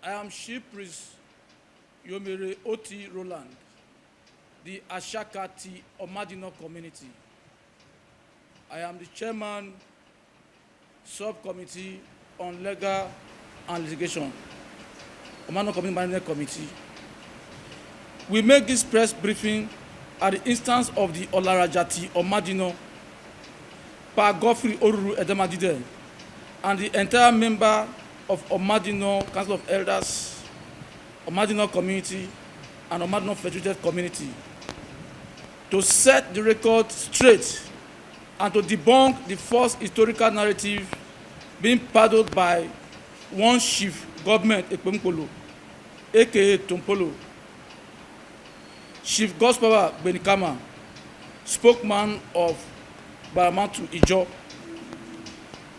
I am Chief Priest Yomere Oti Roland, the Ashakati Omadino community. I am the chairman, subcommittee on legal and litigation, Omadino Community Management Committee. We make this press briefing at the instance of the Olarajati Omadino, Pa Godfrey Oruru Edemadide, and the entire member of Omadino Council of Elders, Omadino community, and Omadino Federated community, to set the record straight and to debunk the false historical narrative being peddled by one chief government Ekpemkolo, aka Tompolo, Chief Gospel Benikama, spokesman of Gbaramatu Ijo,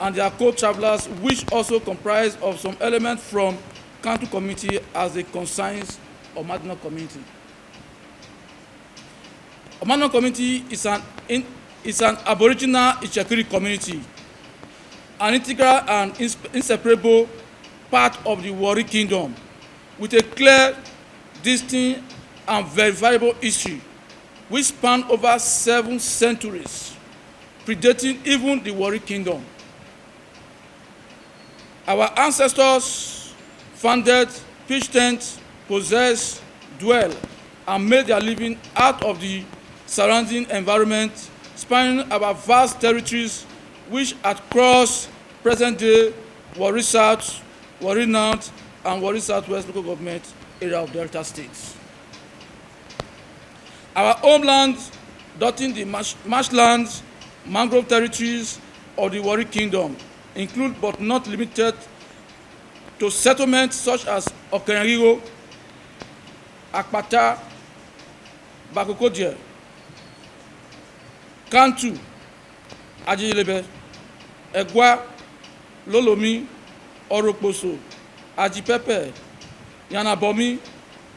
and their co-travelers, which also comprise of some elements from Kantu community as it concerns Omadino community. Omadino community is an Aboriginal Ishekiri community, an integral and inseparable part of the Wari Kingdom, with a clear, distinct, and verifiable history, which span over 7 centuries, predating even the Wari Kingdom. Our ancestors founded, pitched tents, possessed, dwell, and made their living out of the surrounding environment, spanning our vast territories, which had crossed present-day Wari South, Wari North, and Wari Southwest local government area of Delta states. Our homeland, dotting the marshlands, mangrove territories of the Wari Kingdom, include but not limited to settlements such as Okenrigo, Akpata, Bakokodie, Kantu, Ajilebe, Egwa, Lolomi, Oroploso, Ajipepe, Yanabomi,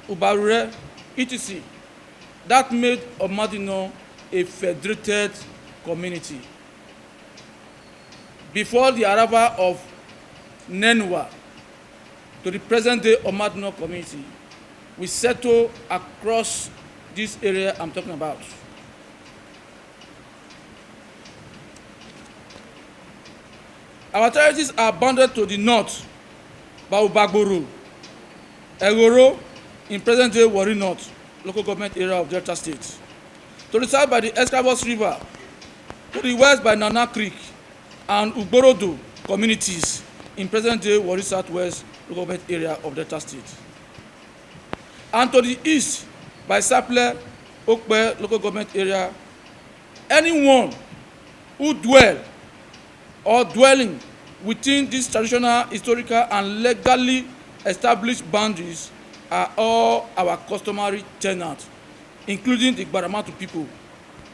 Ubarure, etc. That made Omadino a federated community. Before the arrival of Nenua to the present-day Omadino community, we settle across this area I'm talking about. Our territories are bounded to the north by Ubagboro, Egoro in present-day Wari North, local government area of Delta State, to the south by the Escravos River, to the west by Nana Creek and Ugborodo communities in present-day Wari Southwest local government area of Delta State, and to the east by Saple, Okpe local government area. Anyone who dwell or dwelling within these traditional, historical, and legally established boundaries are all our customary tenants, including the Gbaramatu people.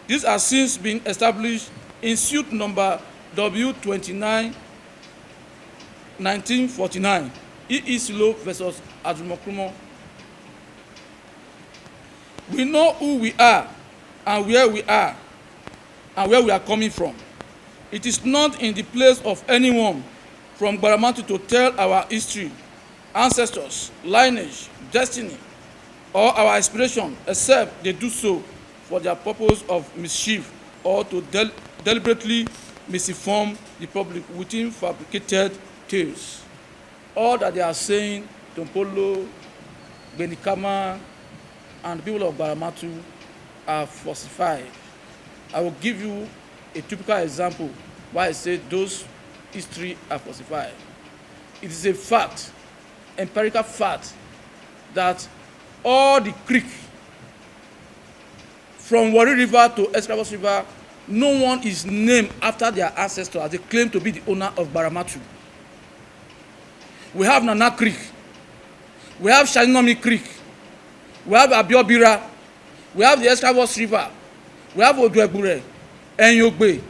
These have since been established in suit number W29 1949, Silo versus Adumokrumo. We know who we are and where we are and where we are coming from. It is not in the place of anyone from Gbaramatu to tell our history, ancestors, lineage, destiny, or our aspiration, except they do so for their purpose of mischief or to deliberately misinform the public within fabricated tales. All that they are saying, Tompolo, Benikama, and the people of Gbaramatu are falsified. I will give you a typical example why I say those history are falsified. It is a fact, empirical fact, that all the creek from Wari River to Escravos River, no one is named after their ancestors. They claim to be the owner of Gbaramatu. We have Nana Creek, we have Shaninomi Creek, we have Abiobira, we have the Escravos River, we have Oduegbure, Enyogbe,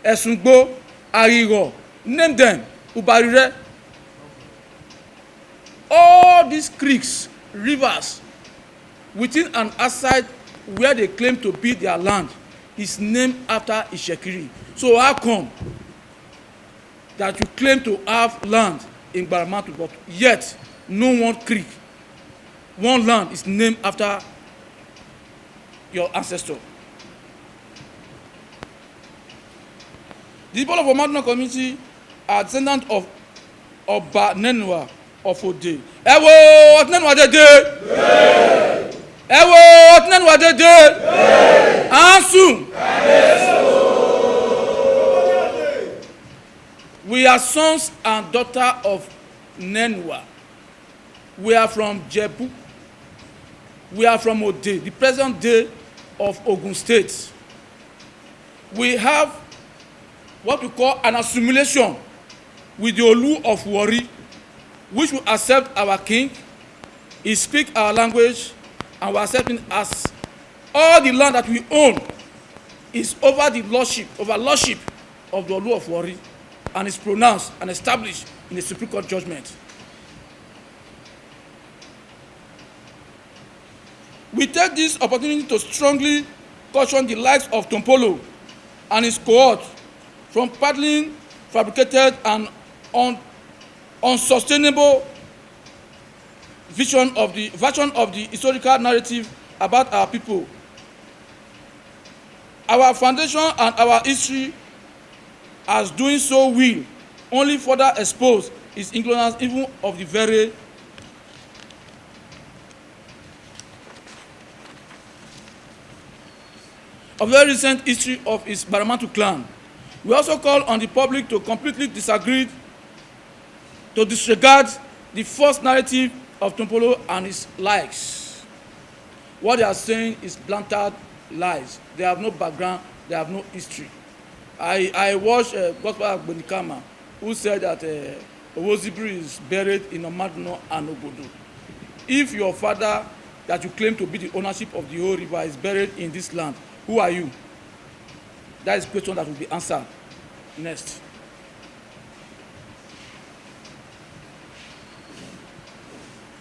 Esungbo, Arigo, name them, Ubarire. All these creeks, rivers, within and outside where they claim to be their land, is named after Ishekiri. So how come that you claim to have land in Gbaramatu, but yet no one creek, one land is named after your ancestor. The people of Omadino community are descendants of Oba of Ode. Ẹ wo Ọ̀túnẹ̀nuwà dédé. Ẹ wo Ọ̀túnẹ̀nuwà dédé. Ansu. We are sons and daughters of Nenua. We are from Jebu. We are from Ode, the present day of Ogun State. We have what we call an assimilation with the Olu of Warri, which will accept our king. He speaks our language, and we accept him as all the land that we own is over the lordship of the Olu of Warri, and is pronounced and established in the Supreme Court judgment. We take this opportunity to strongly caution the likes of Tompolo and his cohort from peddling fabricated and unsustainable version of the historical narrative about our people. Our foundation and our history, as doing so, will only further expose its ignorance even of the very recent history of its Gbaramatu clan. We also call on the public to completely disregard the false narrative of Tompolo and his likes. What they are saying is blatant lies. They have no background, they have no history. I watched Gospel Agbonikama, who said that Owozibri is buried in Omadino and Obodo. If your father that you claim to be the ownership of the whole river is buried in this land, who are you? That is a question that will be answered next.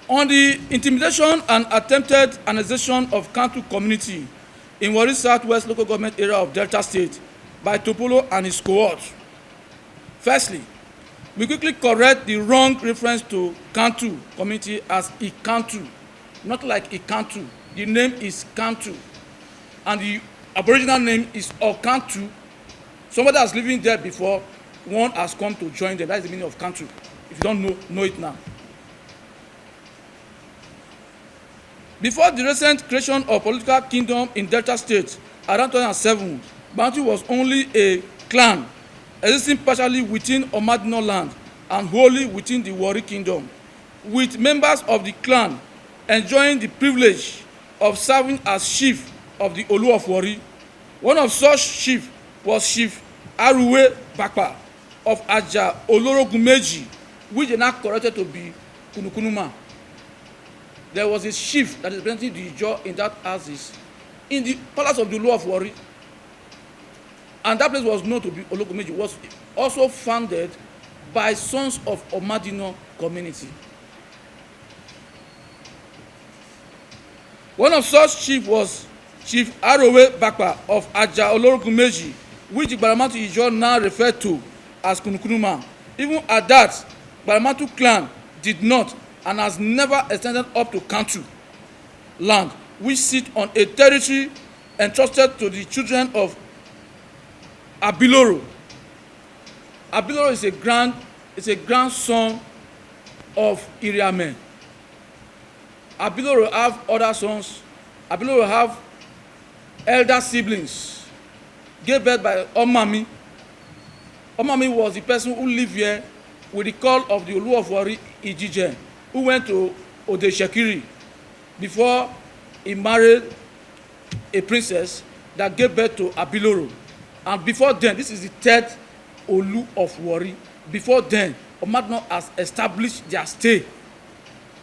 On the intimidation and attempted annexation of Kantu community in Warri Southwest local government area of Delta State by Tompolo and his cohort. Firstly, we quickly correct the wrong reference to Kantu community as Ikantu, not like Ikantu. The name is Kantu, and the Aboriginal name is Okantu. Somebody has living there before, one has come to join them. That is the meaning of Kantu. If you don't know it now. Before the recent creation of political kingdom in Delta State around 2007, Bantu was only a clan existing partially within Omadino land and wholly within the Warri kingdom, with members of the clan enjoying the privilege of serving as chief of the Olu of Warri. One of such chiefs was Chief Aruwe Bakpa of Aja Olorogumeji, which is now corrected to be Kunukunuma. There was a chief that is representing the Ijaw in that houses in the palace of the Olu of Warri, and that place was known to be Ologumeji. Was also founded by sons of Omadino community. One of such chiefs was Chief Arowe Bakpa of Aja Olorogumeji, which the Gbaramatu Ijaw now referred to as Kunukunuma. Even at that, Gbaramatu clan did not and has never extended up to Kantu land, which sit on a territory entrusted to the children of Abiloro. Abiloro is a grandson of Iriamen. Abiloro have other sons. Abiloro have elder siblings. Gave birth by Omami. Omami was the person who lived here with the call of the Olu of Warri Ijije, who went to Ode Shekiri before he married a princess that gave birth to Abiloro. And before then, this is the third Olu of Warri. Before then, Omadino has established their stay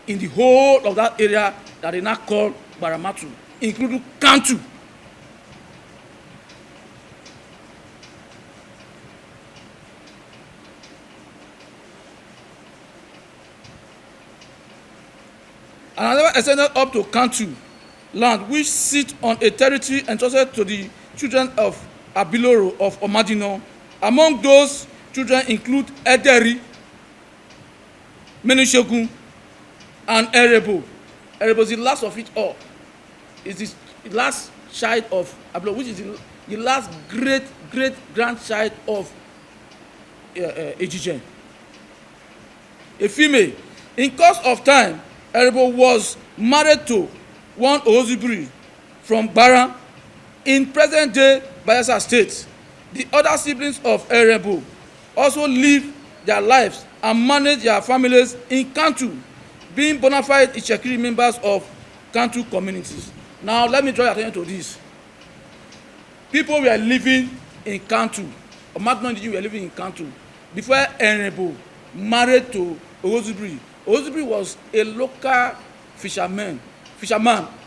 in the whole of that area that they now call Gbaramatu, including Kantu. And I never extended up to Kantu land, which sit on a territory entrusted to the children of Abiloro of Omadino. Among those children include Ederi, Menishegun, and Erebo. Erebo is the last of it all. It's the last child of Ablo, which is the last great grandchild of Ejijen. A female. In course of time, Erebo was married to one Ozibri from Gbara in present-day Bayelsa State. The other siblings of Erebo also live their lives and manage their families in Kantu, being bona fide Ichekiri members of Kantu communities. Now, let me draw your attention to this. People were living in Kantu. Omadino were living in Kantu before Erebo married to Ozibri. Ozibri was a local fisherman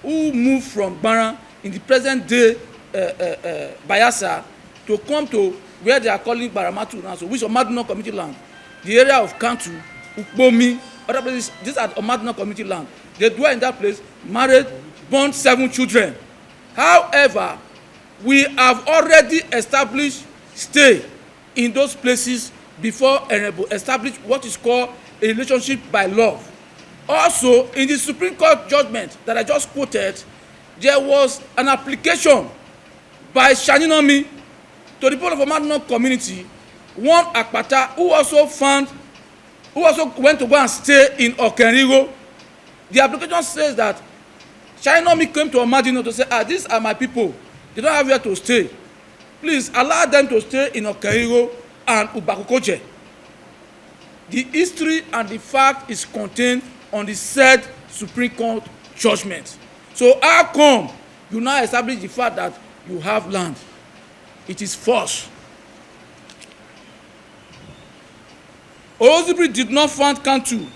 who moved from Gbara in the present-day Bayelsa to come to where they are calling Gbaramatu now, so which Omadino community land. The area of Kantu, Ukbomi, other places, these are Omadino community land. They dwell in that place, married, born 7 children. However, we have already established stay in those places before Erebo established what is called a relationship by love. Also, in the Supreme Court judgment that I just quoted, there was an application by Shaninomi to the people of Omadino community, one Akpata who also went to go and stay in Okenrigo. The application says that Shaninomi came to Omadino to say, these are my people. They don't have where to stay. Please allow them to stay in Okenrigo and Ubakukoche. The history and the fact is contained on the said Supreme Court judgment. So how come you now establish the fact that you have land? It is false. Ozibri did not found Kantu,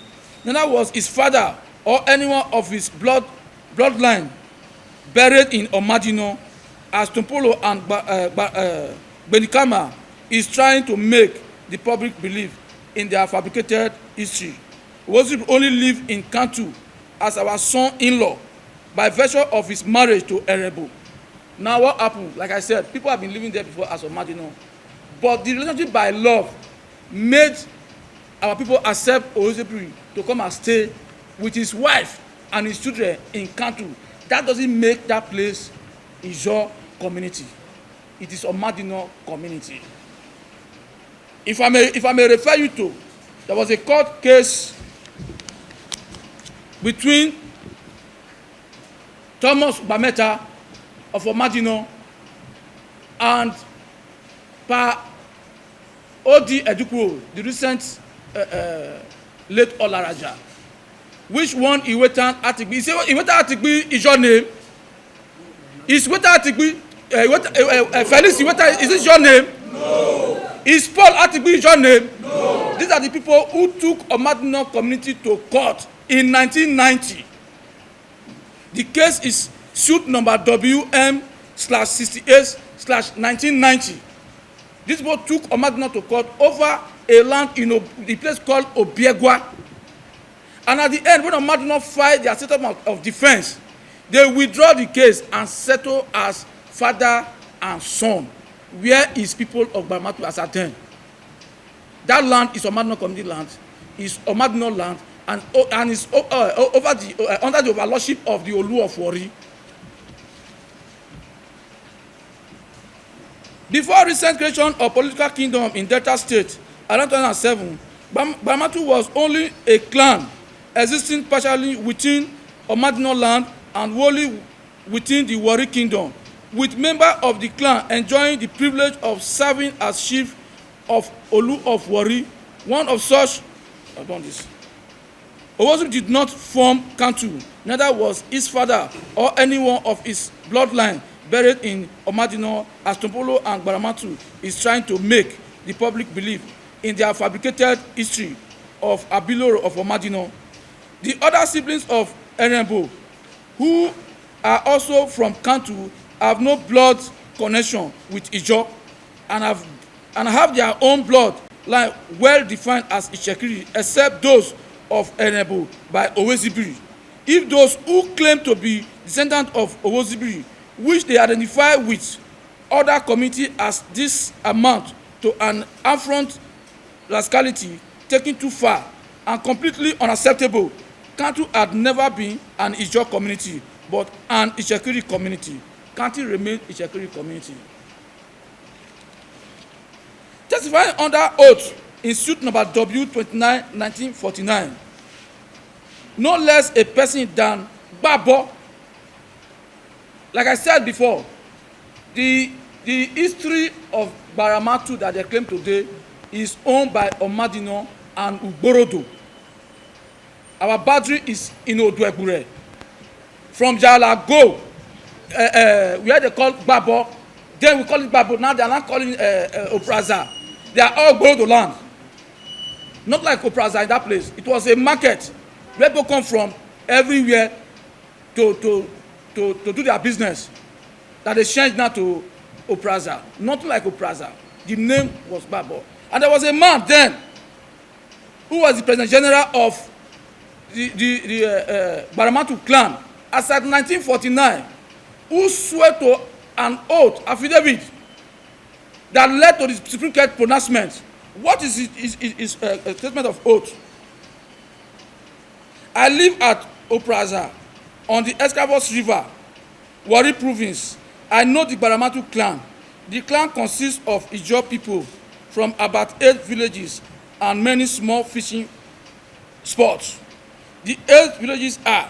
neither was his father or anyone of his bloodline buried in Omadino, as Tumpolo and Benikama is trying to make the public believe in their fabricated history. Ozibri only lived in Kantu as our son-in-law by virtue of his marriage to Erebo. Now what happened? Like I said, people have been living there before as Omadino, but the relationship by love made our people accept Ozibri to come and stay with his wife and his children in Kantu. That doesn't make that place Ijo community. It is Omadino community. If I may refer you to, there was a court case between Thomas Bameta of Omadino and Pa Odi Edukwo, the recent late Olaraja. Which one Iwetan Atigbi? Is Iwetan Atigbi is your name? Is Iwetan Atigbi Felix Iwetan, is this your name? No. Is Paul Atigbi your name? No. These are the people who took Omadino community to court in 1990. The case is suit number WM/68/1990. These people took Omadino to court over a land in the place called Obiegwa. And at the end, when Omadino filed their settlement of defense, they withdraw the case and settle as father and son, where is people of Gbaramatu ascertain. That land is Omadino community land, is Omadino land, and is under the overlordship of the Olu of Wari. Before recent creation of political kingdom in Delta State, around 2007, Gbaramatu was only a clan existing partially within Omadino land and wholly within the Wari kingdom, with members of the clan enjoying the privilege of serving as chief of Olu of Wari. One of such, I've done this. Owoziri did not form Kantu, neither was his father or anyone of his bloodline buried in Omadino, as Tumpolo and Gbaramatu is trying to make the public believe in their fabricated history of Abiloro of Omadino. The other siblings of Erebo, who are also from Kantu, have no blood connection with Ijo and have their own blood line well defined as Ichekiri, except those of Erebo by Owezibiri. If those who claim to be descendants of Owezibiri, which they identify with other community as this amount to an affront rascality taken too far, and completely unacceptable. Kantu had never been an Ijaw community, but an Itsekiri community. Kantu remained Itsekiri community. Testifying under oath in suit number W29 1949, no less a person than Gbabo. Like I said before, the history of Gbaramatu that they claim today is owned by Omadino and Ugborodo. Our boundary is in Oduegbure. From Jalago, where they call Gbabo, then we call it Gbabo. Now they are not calling Opraza. They are all Ugborodo land. Not like Opraza in that place. It was a market where people come from everywhere to do their business. That they changed now to Opraza. Not like Opraza. The name was Gbabo. And there was a man then who was the president general of the Gbaramatu clan as at 1949, who swore to an oath affidavit that led to the Supreme Court pronouncement. What is his statement of oath? I live at Opraza on the Escavos River, Warri province. I know the Gbaramatu clan. The clan consists of Ijaw people from about 8 villages and many small fishing spots. The 8 villages are,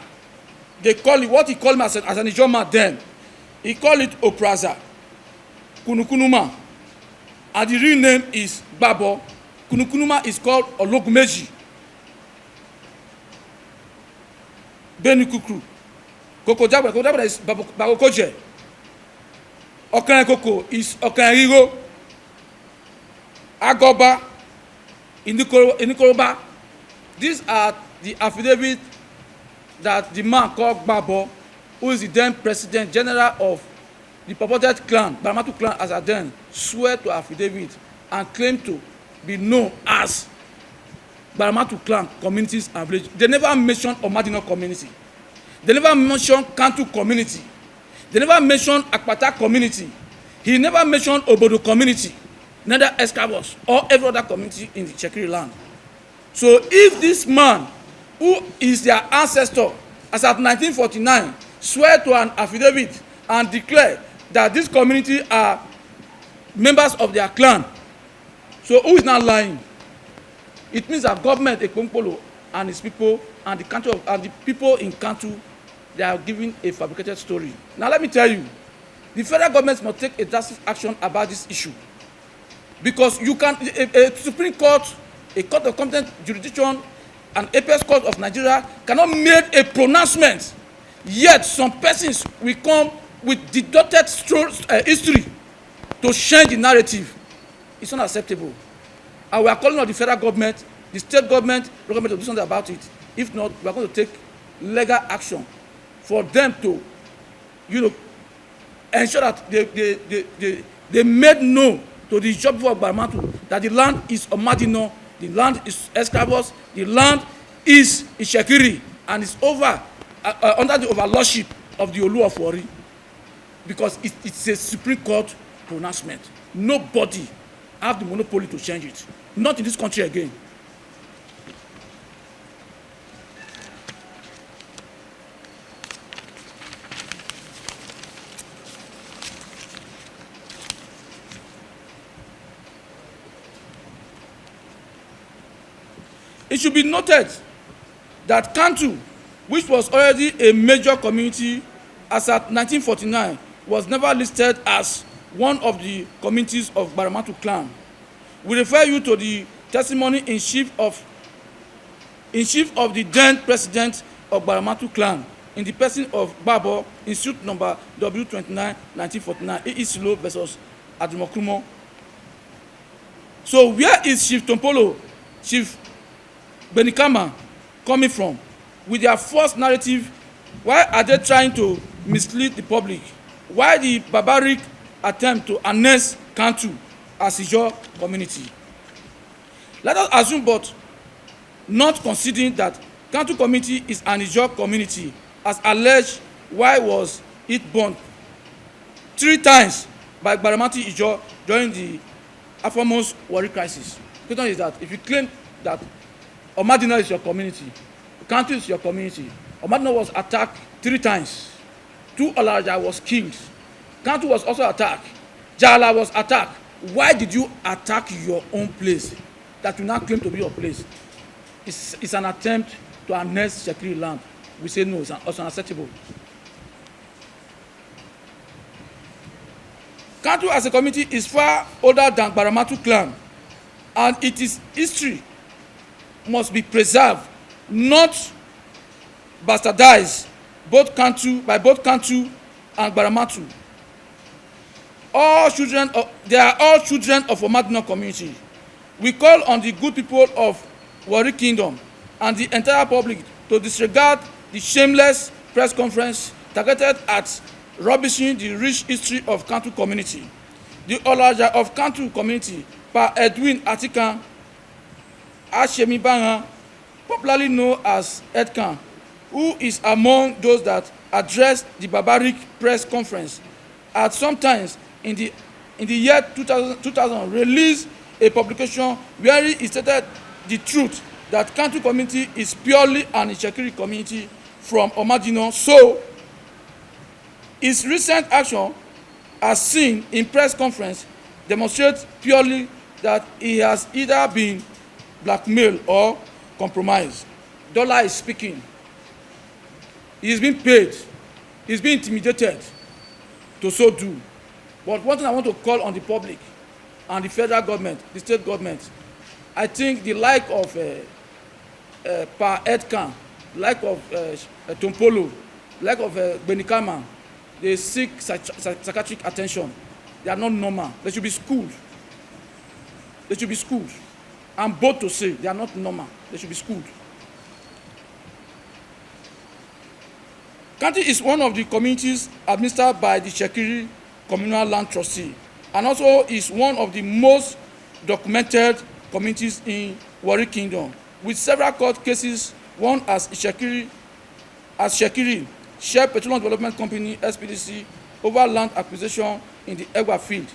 they call it, what he called me as an Ijaw man then, he called it Opraza, Kunukunuma, and the real name is Gbabo. Kunukunuma is called Ologumeji, Benukukru, Kokojabra is Bagokoje, Okanekoko is Okanrigo, Agoba, Inikoroba. These are the affidavit that the man called Gbabo, who is the then president general of the purported clan, Gbaramatu clan as at then, swear to affidavit and claim to be known as Gbaramatu clan communities and villages. They never mentioned Omadino community. They never mentioned Kantu community. They never mentioned Akpata community. He never mentioned Obodo community, neither Escavos or every other community in the Itsekiri land. So if this man, who is their ancestor, as at 1949, swear to an affidavit and declare that this community are members of their clan, so who is now lying? It means that government, Ekponkpolo, and his people, and the country and the people in Kantu, they are giving a fabricated story. Now let me tell you, the federal government must take a drastic action about this issue, because you can a Supreme Court, a court of competent jurisdiction, an apex court of Nigeria cannot make a pronouncement, yet some persons will come with deducted history to change the narrative. It's unacceptable. And we are calling on the federal government, the state government, the government to do something about it. If not, we are going to take legal action for them to, ensure that they made known to the Ijaw people of Gbaramatu that the land is Omadino, the land is Escavos, the land is Itsekiri, and it's over under the overlordship of the Olu of Warri, because it's a Supreme Court pronouncement. Nobody have the monopoly to change it. Not in this country again. It should be noted that Kantu, which was already a major community as at 1949, was never listed as one of the communities of Gbaramatu clan. We refer you to the testimony in chief of the then president of Gbaramatu clan, in the person of Gbabo, in suit number W29 1949, Isilo versus Adumokrumo. So where is Chief Tompolo, Chief Benikama coming from with their false narrative? Why are they trying to mislead the public? Why the barbaric attempt to annex Kantu as Ijaw community? Let us assume, but not considering that Kantu community is an Ijaw community, as alleged. Why was it burned 3 times by Gbaramatu Ijaw during the aforementioned Warri crisis? The question is that if you claim that Omadino is your community. Kantu is your community. Omadino was attacked 3 times. 2 Olaja was killed. Kantu was also attacked. Jala was attacked. Why did you attack your own place that you now claim to be your place? It's an attempt to annex Shekiri land. We say no, it's unacceptable. Kantu as a community is far older than Gbaramatu clan, and its history must be preserved, not bastardized by both Kantu and Gbaramatu. They are all children of Omadino community. We call on the good people of Warri Kingdom and the entire public to disregard the shameless press conference targeted at rubbishing the rich history of Kantu community. The Olaja of Kantu community, Pa Edwin Atikan Ashemibanga, popularly known as Edkan, who is among those that addressed the barbaric press conference, at sometimes in the year 2000 released a publication where he stated the truth that Kantu community is purely an Ishekiri community from Omadino. So his recent action, as seen in press conference, demonstrates purely that he has either been blackmailed or compromised. Dollar is speaking. He is being paid. He is being intimidated to so do. But one thing I want to call on the public and the federal government, the state government, I think the like of Pa Edkan, like of Tompolo, like of Benikama, they seek psychiatric attention. They are not normal. They should be schooled. They should be schooled. I'm bold to say they are not normal. They should be schooled. Kantu is one of the communities administered by the Shekiri Communal Land Trustee, and also is one of the most documented communities in Warri Kingdom, with several court cases won as Shekiri Share Petroleum Development Company (SPDC) over land acquisition in the Egba field.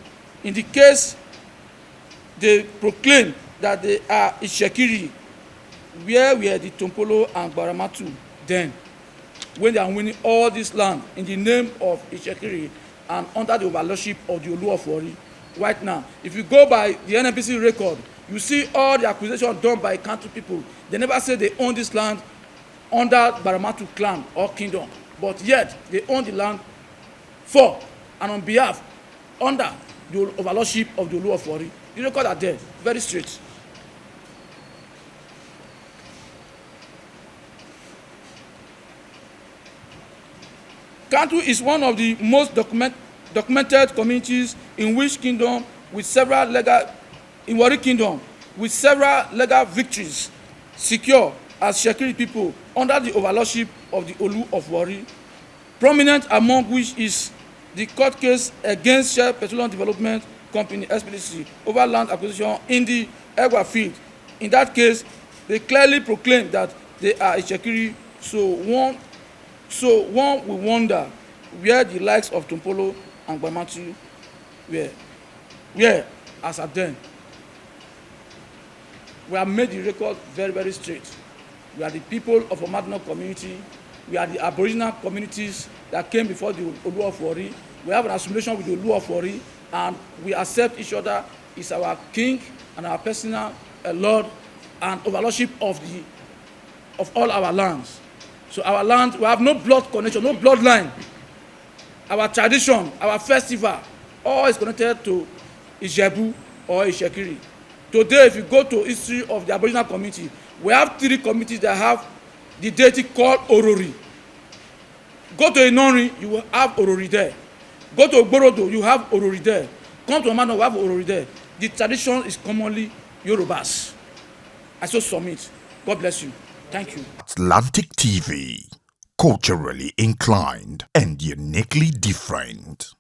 In the case, they proclaim that they are Ishekiri. Where were the Tompolo and Gbaramatu then, when they are winning all this land in the name of Ishekiri and under the overlordship of the Olu of Warri? Right now, if you go by the NNPC record, you see all the acquisition done by Kantu people. They never say they own this land under Gbaramatu clan or kingdom, but yet they own the land for and on behalf under the overlordship of the Olu of Warri. The record are there, very straight. Kantu is one of the most documented communities in Warri Kingdom with several legal victories secure as Shekiri people under the overlordship of the Olu of Warri, prominent among which is the court case against Share Petroleum Development Company (SPDC) over land acquisition in the Egba field. In that case, they clearly proclaim that they are a Shekiri. So one will wonder where the likes of Tompolo and Gbaramatu were as at then. We have made the record very, very straight. We are the people of Omadino community. We are the aboriginal communities that came before the Olu of Warri. We have an assimilation with the Olu of Warri, and we accept each other as our king and our personal lord and overlordship of all our lands. So our land, we have no blood connection, no bloodline. Our tradition, our festival, all is connected to Ijebu or Ishekiri. Today, if you go to history of the Aboriginal community, we have 3 communities that have the deity called Orori. Go to Inori, you will have Orori there. Go to Ogborodo, you have Orori there. Come to Omadino, we have Orori there. The tradition is commonly Yorubas. I so submit. God bless you. Thank you. Atlantic TV, culturally inclined and uniquely different.